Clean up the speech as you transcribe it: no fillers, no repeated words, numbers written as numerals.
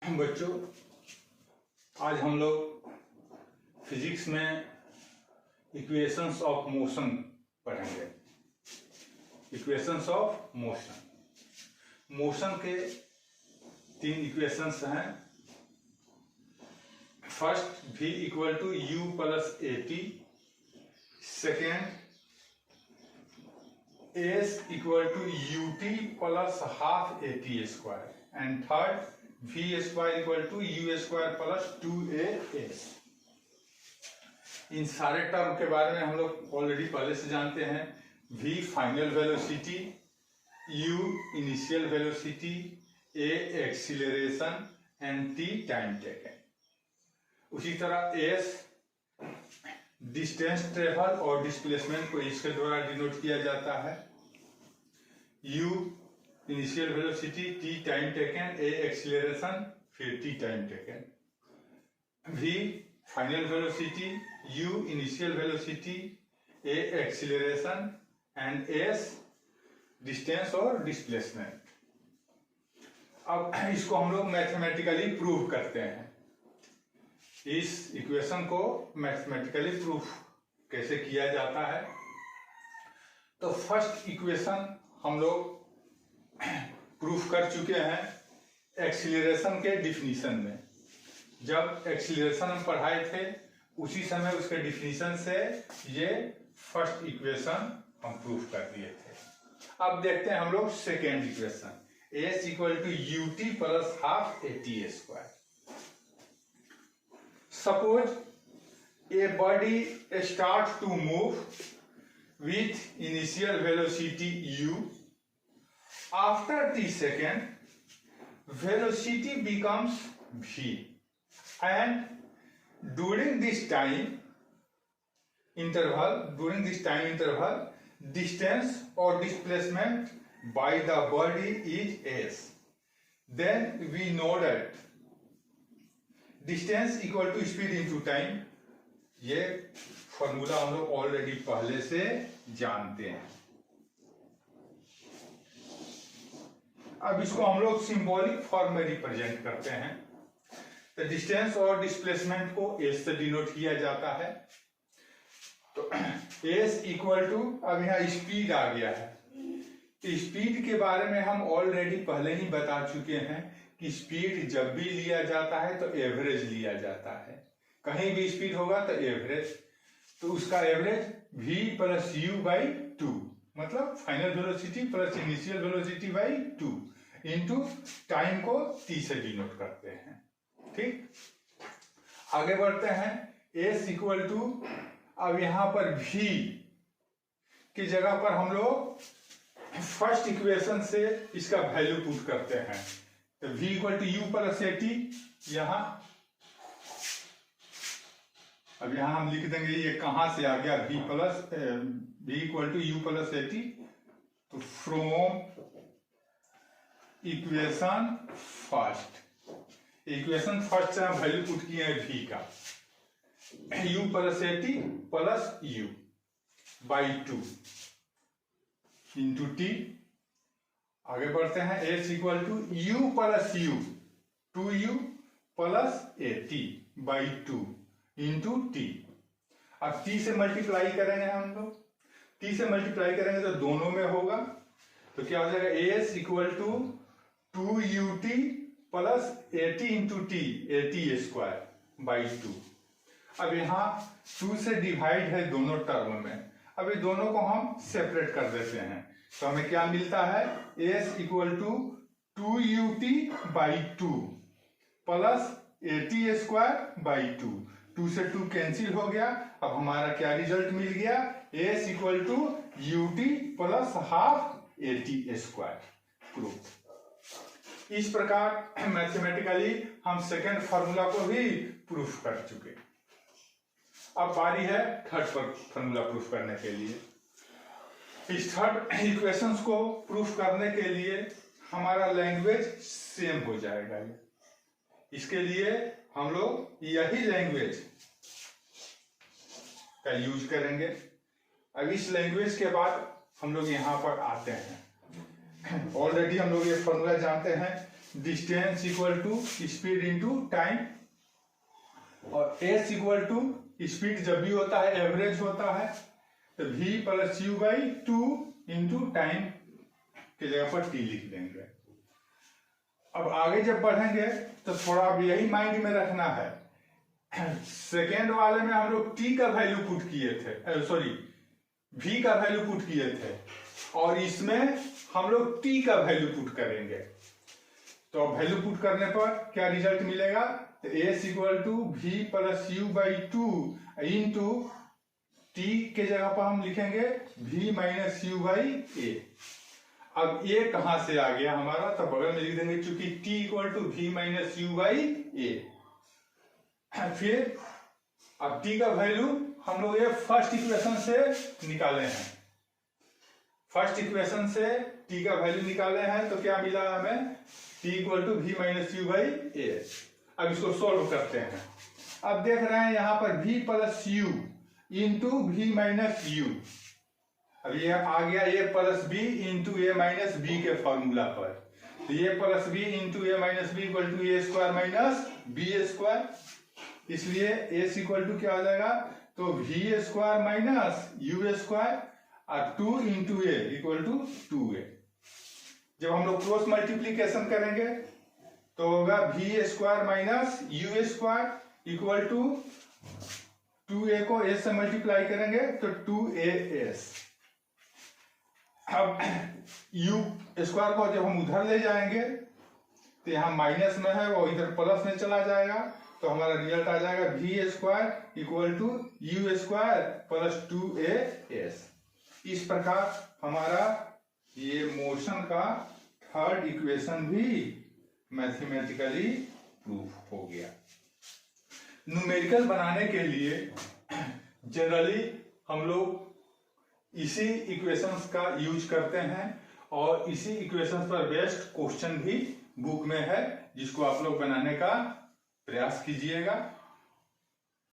बच्चों, आज हम लोग फिजिक्स में इक्वेशंस ऑफ मोशन पढ़ेंगे। इक्वेशंस ऑफ मोशन के तीन इक्वेशंस हैं। First, v equal to u plus a t. Second, s equal to u t plus half a t square. And third, v square equal to u square plus 2as। इन सारे term के बारे में हम लोग already पहले से जानते हैं। v final velocity, u initial velocity, a acceleration and t time taken. उसी तरह s डिस्टेंस ट्रेवल और डिस्प्लेसमेंट को इसके द्वारा डिनोट किया जाता है। u initial velocity, t time taken, a acceleration, फिर t time taken. v final velocity, u initial velocity, a acceleration and s distance और डिस्प्लेसमेंट। अब इसको हम लोग मैथमेटिकली प्रूव करते हैं। इस इक्वेशन को मैथमेटिकली प्रूफ कैसे किया जाता है, तो फर्स्ट इक्वेशन हम लोग प्रूफ कर चुके हैं एक्सीलरेशन के डिफिनीशन में। जब एक्सीलरेशन हम पढ़ाए थे उसी समय उसके डिफिनीशन से ये फर्स्ट इक्वेशन हम प्रूफ कर दिए थे। अब देखते हैं हम लोग second equation, s equal to u t plus half a t square. Suppose a body start to move with initial velocity u. After t second, velocity becomes v, and during this time interval, distance or displacement by the body is s. Then we know that distance equal to speed into time. ये formula हम लोग already पहले से जानते हैं। अब इसको हम लोग सिंबॉलिक फॉर्म में रिप्रेजेंट करते हैं। तो डिस्टेंस और डिस्प्लेसमेंट को s से डिनोट किया जाता है। तो s इक्वल टू, अब यहाँ स्पीड आ गया है। तो स्पीड के बारे में हम ऑलरेडी पहले ही बता चुके हैं कि स्पीड जब भी लिया जाता है तो एवरेज लिया जाता है। कहीं भी स्पीड होगा तो एवरेज, तो उसका average v plus u by two, मतलब final velocity plus initial velocity by two into time को t से डिनोट करते हैं। ठीक, आगे बढ़ते हैं। s इक्वल टू, अब यहां पर v की जगह पर हम लोग फर्स्ट इक्वेशन से इसका वैल्यू पुट करते हैं। तो v equal to u plus a t, यहां अब यहां हम लिख देंगे ये कहां से आ गया, v equal to u plus a t. तो फ्रॉम इक्वेशन फर्स्ट से हम वैल्यू पुट किए हैं v का, u plus a t plus u by two into t. आगे बढ़ते हैं। s equal to u plus u, 2u plus a t by two into t. अब t से मल्टीप्लाई करेंगे हम लोग, t से मल्टीप्लाई करेंगे तो दोनों में होगा। तो क्या हो जाएगा, s equal to 2ut plus a t into t, a t square by two. अब यहाँ 2 से डिवाइड है दोनों टर्म में। अब ये दोनों को हम सेपरेट कर देते हैं तो हमें क्या मिलता है, s equal to 2ut by two plus a t square by two. 2 से 2 कैंसिल हो गया। अब हमारा क्या रिजल्ट मिल गया, s equal to u t plus half a t square. Proof. इस प्रकार मैथमेटिकली हम सेकेंड फॉर्मूला को भी प्रूफ कर चुके। अब बारी है थर्ड फॉर्मूला प्रूफ करने के लिए। इस थर्ड इक्वेशंस को प्रूफ करने के लिए हमारा लैंग्वेज सेम हो जाएगा। इसके लिए हम लोग यही लैंग्वेज का यूज करेंगे। अब इस लैंग्वेज के बाद हम लोग यहाँ पर आते हैं। ऑलरेडी हम लोग ये फॉर्मूला जानते हैं distance equal to speed into time, और एस इक्वल टू स्पीड जब भी होता है एवरेज होता है, तो v plus u by 2 into time की जगह पर t लिख देंगे। अब आगे जब बढ़ेंगे तो थोड़ा अब यही माइंड में रखना है, सेकेंड वाले में हम लोग t का वैल्यू पुट किए थे, सॉरी v का वैल्यू पुट किए थे, और इसमें हम लोग t का वैल्यू पुट करेंगे। तो अब वैल्यू पुट करने पर क्या रिजल्ट मिलेगा, तो s equal to v plus u by 2 into t के जगह पर हम लिखेंगे v minus u by a. अब ये कहां से आ गया हमारा, तो बगल में लिख देंगे चूंकि t equal to v minus u by a. फिर अब t का वैल्यू हम लोग ये फर्स्ट इक्वेशन से निकाले हैं, फर्स्ट इक्वेशन से t का वैल्यू निकाले हैं, तो क्या मिला हमें, t equal to v minus u by a. अब इसको सोल्व करते हैं। अब देख रहे हैं यहां पर v plus u into v minus u, अब ये आ गया a plus b into a minus b के फॉर्मूला पर, तो a plus b into a minus b equal to a square minus b square, इसलिए a इक्वल टू क्या हो जाएगा, तो v square minus u square और 2 into A equal to 2a। जब हम लोग क्रॉस मल्टीप्लीकेशन करेंगे तो होगा v square minus u square equal to 2a को a से मल्टीप्लाई करेंगे तो 2as। अब u स्क्वायर को जब हम उधर ले जाएंगे तो यहाँ माइनस में है, वो इधर प्लस में चला जाएगा, तो हमारा रिजल्ट आ जाएगा v square equal to u square plus 2as। इस प्रकार हमारा ये मोशन का थर्ड इक्वेशन भी मैथमेटिकली प्रूफ हो गया। न्यूमेरिकल बनाने के लिए जनरली हम लोग इसी इक्वेशंस का यूज करते हैं, और इसी इक्वेशंस पर बेस्ड क्वेश्चन भी बुक में है, जिसको आप लोग बनाने का प्रयास कीजिएगा।